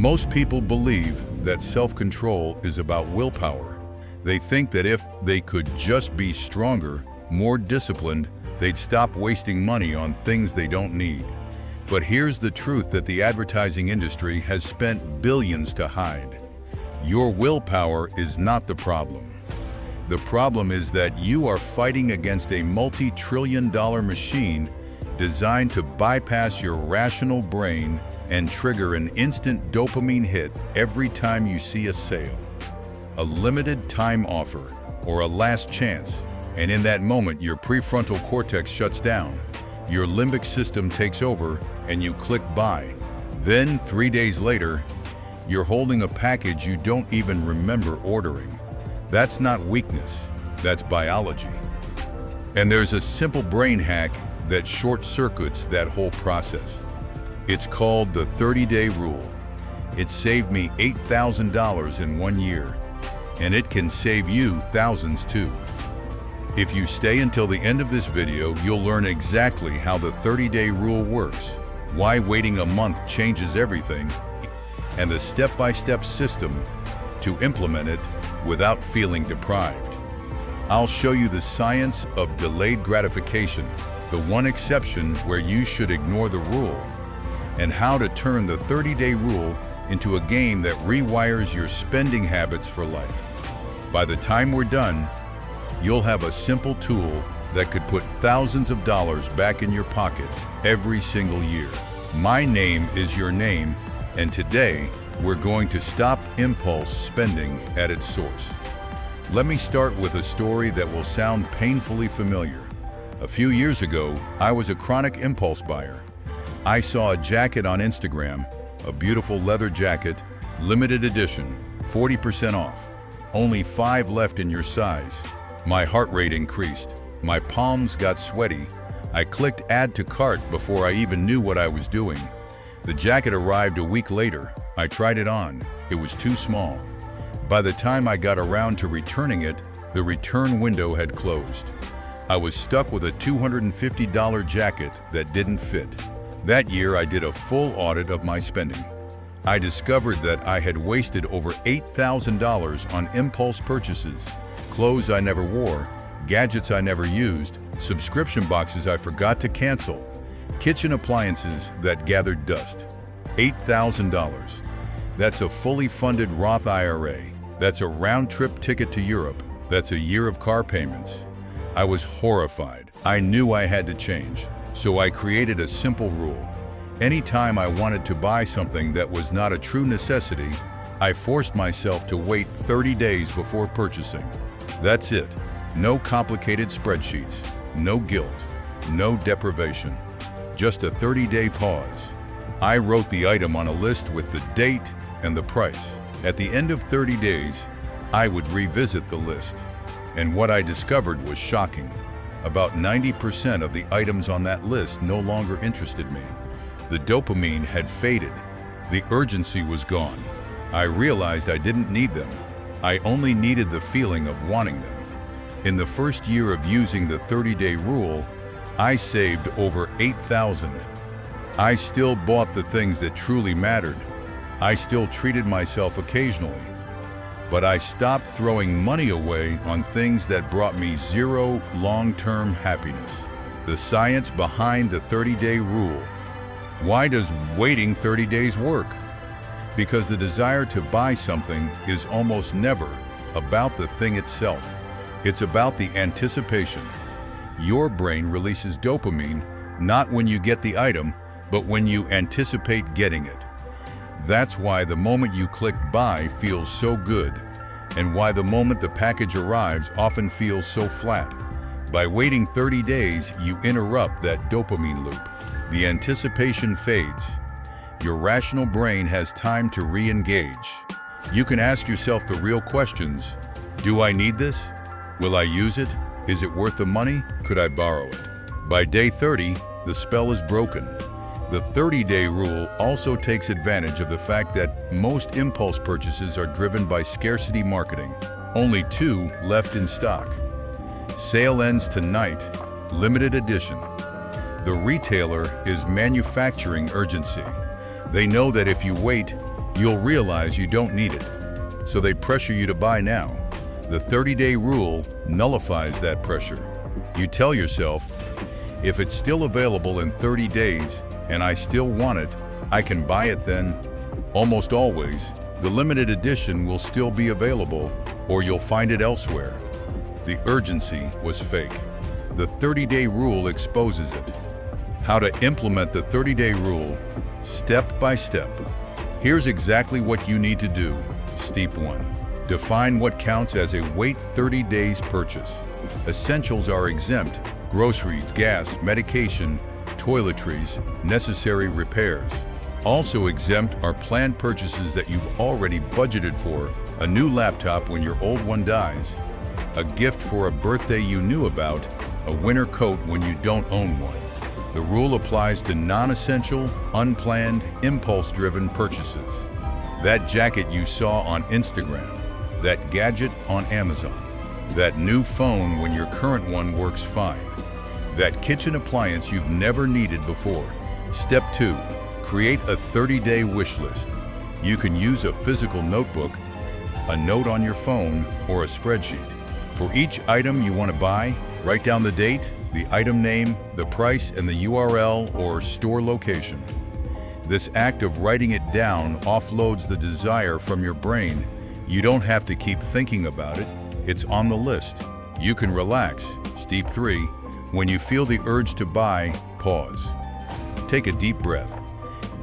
Most people believe that self-control is about willpower. They think that if they could just be stronger, more disciplined, they'd stop wasting money on things they don't need. But here's the truth that the advertising industry has spent billions to hide. Your willpower is not the problem. The problem is that you are fighting against a multi-trillion-dollar machine designed to bypass your rational brain and trigger an instant dopamine hit every time you see a sale, a limited time offer, or a last chance. And in that moment, your prefrontal cortex shuts down, your limbic system takes over, and you click buy. Then, 3 days later, you're holding a package you don't even remember ordering. That's not weakness, that's biology. And there's a simple brain hack that short-circuits that whole process. It's called the 30-day rule. It saved me $8,000 in 1 year, and it can save you thousands too. If you stay until the end of this video, you'll learn exactly how the 30-day rule works, why waiting a month changes everything, and the step-by-step system to implement it without feeling deprived. I'll show you the science of delayed gratification, the one exception where you should ignore the rule, and how to turn the 30-day rule into a game that rewires your spending habits for life. By the time we're done, you'll have a simple tool that could put thousands of dollars back in your pocket every single year. My name is your name, and today we're going to stop impulse spending at its source. Let me start with a story that will sound painfully familiar. A few years ago, I was a chronic impulse buyer. I saw a jacket on Instagram, a beautiful leather jacket, limited edition, 40% off, only 5 left in your size. My heart rate increased, my palms got sweaty. I clicked add to cart before I even knew what I was doing. The jacket arrived a week later. I tried it on. It was too small. By the time I got around to returning it, the return window had closed. I was stuck with a $250 jacket that didn't fit. That year, I did a full audit of my spending. I discovered that I had wasted over $8,000 on impulse purchases, clothes I never wore, gadgets I never used, subscription boxes I forgot to cancel, kitchen appliances that gathered dust. $8,000. That's a fully funded Roth IRA. That's a round-trip ticket to Europe. That's a year of car payments. I was horrified. I knew I had to change. So I created a simple rule. Anytime I wanted to buy something that was not a true necessity, I forced myself to wait 30 days before purchasing. That's it. No complicated spreadsheets, no guilt, no deprivation. Just a 30-day pause. I wrote the item on a list with the date and the price. At the end of 30 days, I would revisit the list. And what I discovered was shocking. About 90% of the items on that list no longer interested me. The dopamine had faded. The urgency was gone. I realized I didn't need them. I only needed the feeling of wanting them. In the first year of using the 30-day rule, I saved over $8,000. I still bought the things that truly mattered. I still treated myself occasionally. But I stopped throwing money away on things that brought me zero long-term happiness. The science behind the 30-day rule. Why does waiting 30 days work? Because the desire to buy something is almost never about the thing itself. It's about the anticipation. Your brain releases dopamine not when you get the item, but when you anticipate getting it. That's why the moment you click buy feels so good, and why the moment the package arrives often feels so flat. By waiting 30 days, you interrupt that dopamine loop. The anticipation fades. Your rational brain has time to re-engage. You can ask yourself the real questions. Do I need this? Will I use it? Is it worth the money? Could I borrow it? By day 30, the spell is broken. The 30-day rule also takes advantage of the fact that most impulse purchases are driven by scarcity marketing. Only 2 left in stock. Sale ends tonight. Limited edition. The retailer is manufacturing urgency. They know that if you wait, You'll realize you don't need it, so they pressure you to buy now. The 30-day rule nullifies that pressure. You tell yourself, if it's still available in 30 days and I still want it, I can buy it then. Almost always, the limited edition will still be available, or you'll find it elsewhere. The urgency was fake. The 30-day rule exposes it. How to implement the 30-day rule, step by step. Here's exactly what you need to do. Step 1. Define what counts as a wait 30 days purchase. Essentials are exempt: groceries, gas, medication, toiletries, necessary repairs. Also exempt are planned purchases that you've already budgeted for: a new laptop when your old one dies, a gift for a birthday you knew about, a winter coat when you don't own one. The rule applies to non-essential, unplanned, impulse-driven purchases. That jacket you saw on Instagram, that gadget on Amazon, that new phone when your current one works fine, that kitchen appliance you've never needed before. Step 2. Create a 30-day wish list. You can use a physical notebook, a note on your phone, or a spreadsheet. For each item you want to buy, write down the date, the item name, the price, and the URL or store location. This act of writing it down offloads the desire from your brain. You don't have to keep thinking about it. It's on the list. You can relax. Step 3. When you feel the urge to buy, pause. Take a deep breath.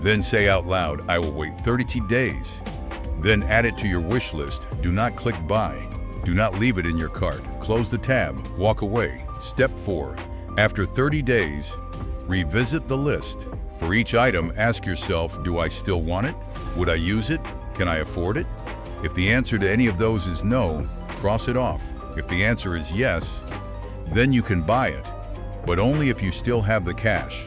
Then say out loud, I will wait 30 days. Then add it to your wish list. Do not click buy. Do not leave it in your cart. Close the tab. Walk away. Step 4. After 30 days, revisit the list. For each item, ask yourself, do I still want it? Would I use it? Can I afford it? If the answer to any of those is no, cross it off. If the answer is yes, then you can buy it, but only if you still have the cash.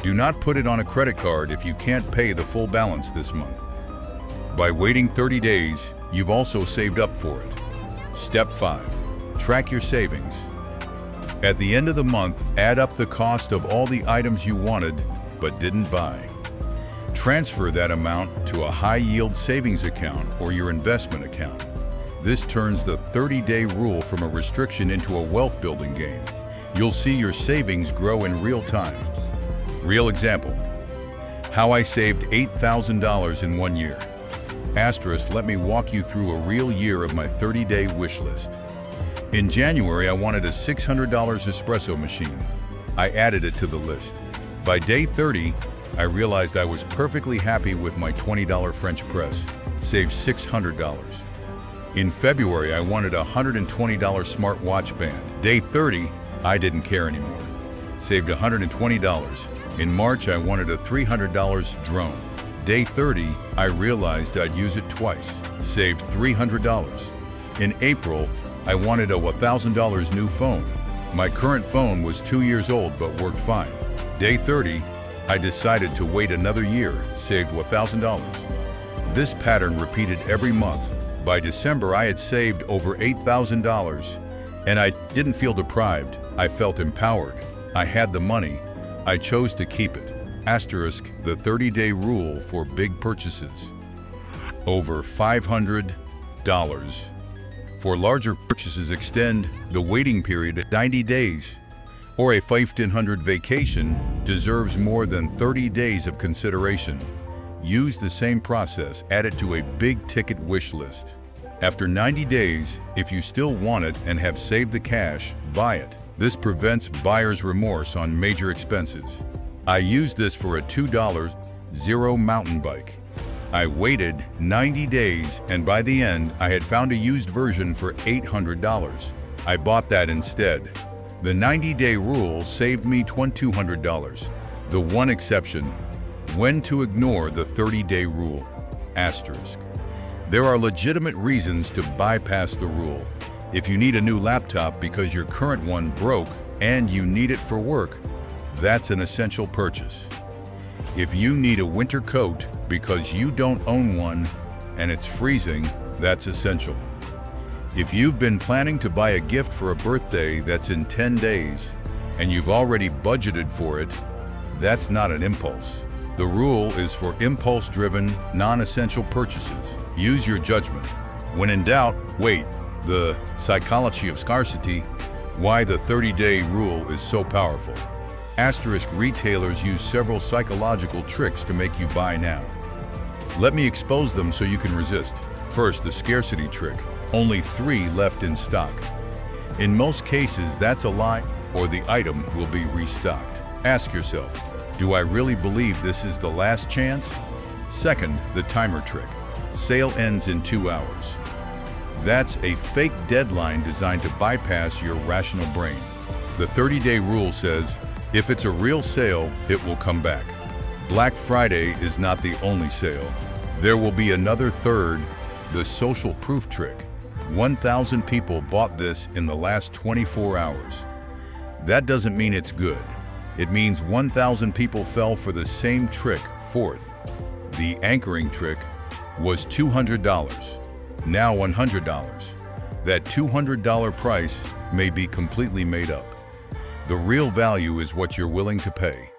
Do not put it on a credit card if you can't pay the full balance this month. By waiting 30 days, you've also saved up for it. Step 5. Track your savings. At the end of the month, add up the cost of all the items you wanted but didn't buy. Transfer that amount to a high-yield savings account or your investment account. This turns the 30-day rule from a restriction into a wealth-building game. You'll see your savings grow in real time. Real example: how I saved $8,000 in 1 year. Asterisk, let me walk you through a real year of my 30-day wish list. In January, I wanted a $600 espresso machine. I added it to the list. By day 30, I realized I was perfectly happy with my $20 French press, saved $600. In February, I wanted a $120 smartwatch band. Day 30, I didn't care anymore, saved $120. In March, I wanted a $300 drone. Day 30, I realized I'd use it twice, saved $300. In April, I wanted a $1,000 new phone. My current phone was 2 years old but worked fine. Day 30, I decided to wait another year, saved $1,000. This pattern repeated every month. By December, I had saved over $8,000, and I didn't feel deprived. I felt empowered. I had the money. I chose to keep it. Asterisk, the 30-day rule for big purchases. Over $500. For larger purchases, extend the waiting period to 90 days. Or a 1,500 vacation deserves more than 30 days of consideration. Use the same process, add it to a big-ticket wish list. After 90 days, if you still want it and have saved the cash, buy it. This prevents buyer's remorse on major expenses. I used this for a $2 Zero mountain bike. I waited 90 days, and by the end, I had found a used version for $800. I bought that instead. The 90-day rule saved me $2,200. The one exception: when to ignore the 30-day rule. Asterisk. There are legitimate reasons to bypass the rule. If you need a new laptop because your current one broke and you need it for work, that's an essential purchase. If you need a winter coat because you don't own one and it's freezing, that's essential. If you've been planning to buy a gift for a birthday that's in 10 days and you've already budgeted for it, that's not an impulse. The rule is for impulse-driven, non-essential purchases. Use your judgment. When in doubt, wait. The psychology of scarcity. Why the 30-day rule is so powerful. Asterisk retailers use several psychological tricks to make you buy now. Let me expose them so you can resist. First, the scarcity trick. Only 3 left in stock. In most cases, that's a lie, or the item will be restocked. Ask yourself, do I really believe this is the last chance? Second, the timer trick. Sale ends in 2 hours. That's a fake deadline designed to bypass your rational brain. The 30-day rule says, if it's a real sale, it will come back. Black Friday is not the only sale. There will be another third, the social proof trick. 1,000 people bought this in the last 24 hours. That doesn't mean it's good. It means 1,000 people fell for the same trick. Fourth, the anchoring trick was $200. Now $100. That $200 price may be completely made up. The real value is what you're willing to pay.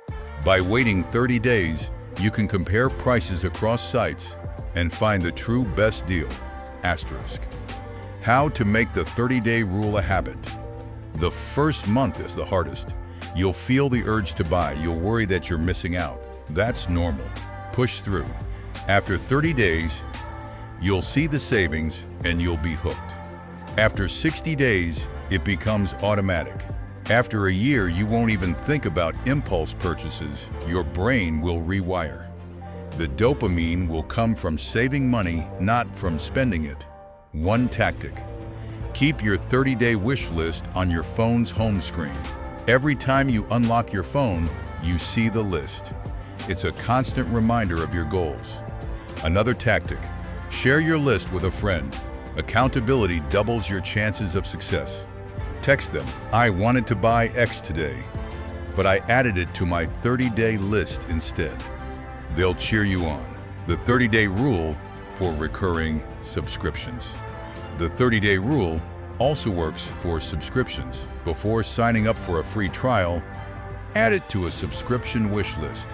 By waiting 30 days, you can compare prices across sites and find the true best deal. Asterisk. How to make the 30-day rule a habit. The first month is the hardest. You'll feel the urge to buy. You'll worry that you're missing out. That's normal. Push through. After 30 days, you'll see the savings and you'll be hooked. After 60 days, it becomes automatic. After a year, you won't even think about impulse purchases. Your brain will rewire. The dopamine will come from saving money, not from spending it. One tactic. Keep your 30-day wish list on your phone's home screen. Every time you unlock your phone, you see the list. It's a constant reminder of your goals. Another tactic. Share your list with a friend. Accountability doubles your chances of success. Text them, I wanted to buy X today, but I added it to my 30-day list instead. They'll cheer you on. The 30-day rule for recurring subscriptions. The 30-day rule also works for subscriptions. Before signing up for a free trial, add it to a subscription wish list.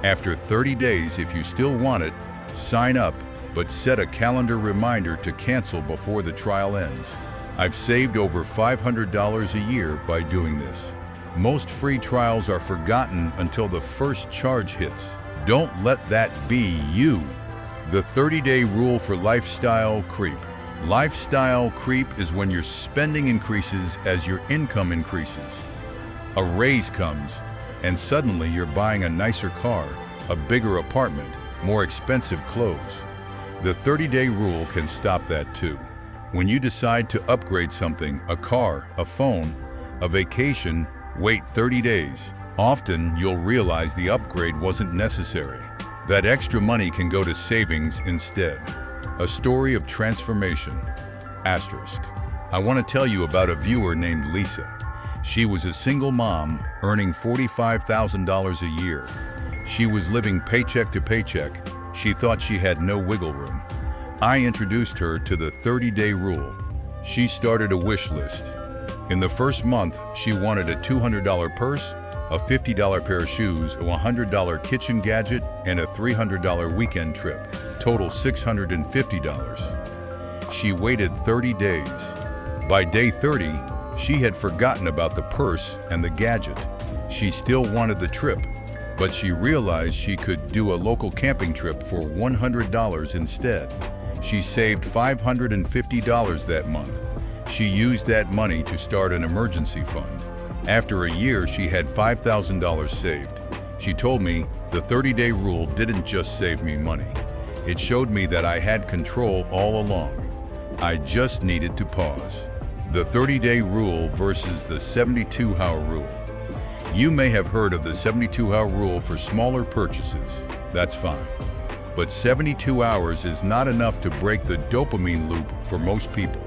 After 30 days, if you still want it, sign up, but set a calendar reminder to cancel before the trial ends. I've saved over $500 a year by doing this. Most free trials are forgotten until the first charge hits. Don't let that be you. The 30-day rule for lifestyle creep. Lifestyle creep is when your spending increases as your income increases. A raise comes, and suddenly you're buying a nicer car, a bigger apartment, more expensive clothes. The 30-day rule can stop that too. When you decide to upgrade something, a car, a phone, a vacation, wait 30 days. Often you'll realize the upgrade wasn't necessary. That extra money can go to savings instead. A story of transformation. Asterisk. I want to tell you about a viewer named Lisa. She was a single mom earning $45,000 a year. She was living paycheck to paycheck. She thought she had no wiggle room. I introduced her to the 30-day rule. She started a wish list. In the first month, she wanted a $200 purse, a $50 pair of shoes, a $100 kitchen gadget, and a $300 weekend trip. Total $650. She waited 30 days. By day 30, she had forgotten about the purse and the gadget. She still wanted the trip, but she realized she could do a local camping trip for $100 instead. She saved $550 that month. She used that money to start an emergency fund. After a year, she had $5,000 saved. She told me the 30-day rule didn't just save me money. It showed me that I had control all along. I just needed to pause. The 30-day rule versus the 72-hour rule. You may have heard of the 72-hour rule for smaller purchases. That's fine. But 72 hours is not enough to break the dopamine loop for most people.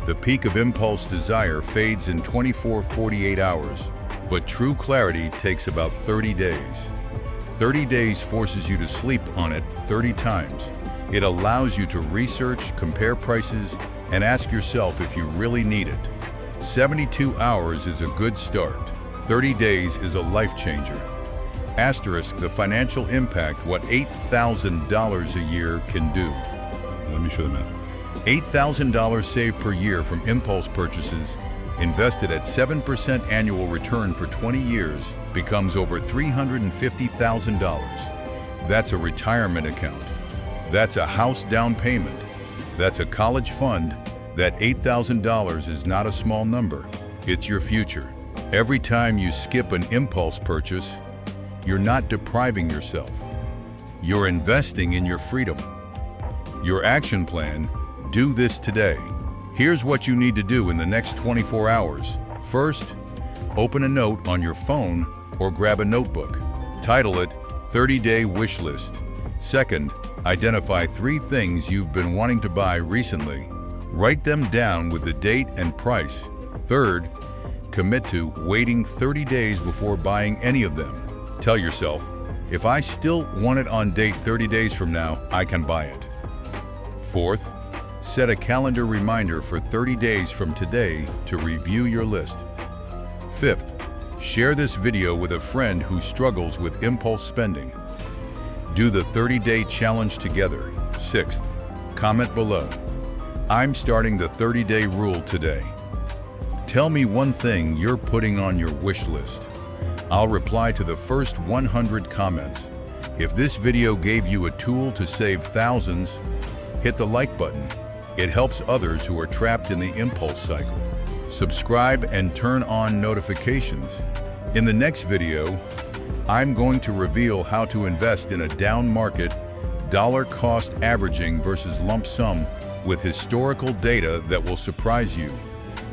The peak of impulse desire fades in 24-48 hours, but true clarity takes about 30 days. 30 days forces you to sleep on it 30 times. It allows you to research, compare prices, and ask yourself if you really need it. 72 hours is a good start. 30 days is a life changer. Asterisk the financial impact what $8,000 a year can do. Let me show the math. $8,000 saved per year from impulse purchases, invested at 7% annual return for 20 years, becomes over $350,000. That's a retirement account. That's a house down payment. That's a college fund. That $8,000 is not a small number. It's your future. Every time you skip an impulse purchase, you're not depriving yourself. You're investing in your freedom. Your action plan: do this today. Here's what you need to do in the next 24 hours. First, open a note on your phone or grab a notebook. Title it 30-Day Wish List. Second, identify 3 things you've been wanting to buy recently. Write them down with the date and price. Third, commit to waiting 30 days before buying any of them. Tell yourself, if I still want it on date 30 days from now, I can buy it. Fourth, set a calendar reminder for 30 days from today to review your list. Fifth, share this video with a friend who struggles with impulse spending. Do the 30-day challenge together. Sixth, comment below. I'm starting the 30-day rule today. Tell me one thing you're putting on your wish list. I'll reply to the first 100 comments. If this video gave you a tool to save thousands, hit the like button. It helps others who are trapped in the impulse cycle. Subscribe and turn on notifications. In the next video, I'm going to reveal how to invest in a down market, dollar cost averaging versus lump sum with historical data that will surprise you.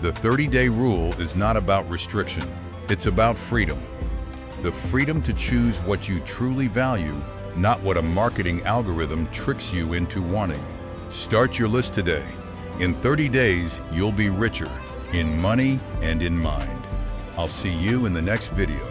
The 30-day rule is not about restriction. It's about freedom. The freedom to choose what you truly value, not what a marketing algorithm tricks you into wanting. Start your list today. In 30 days, you'll be richer in money and in mind. I'll see you in the next video.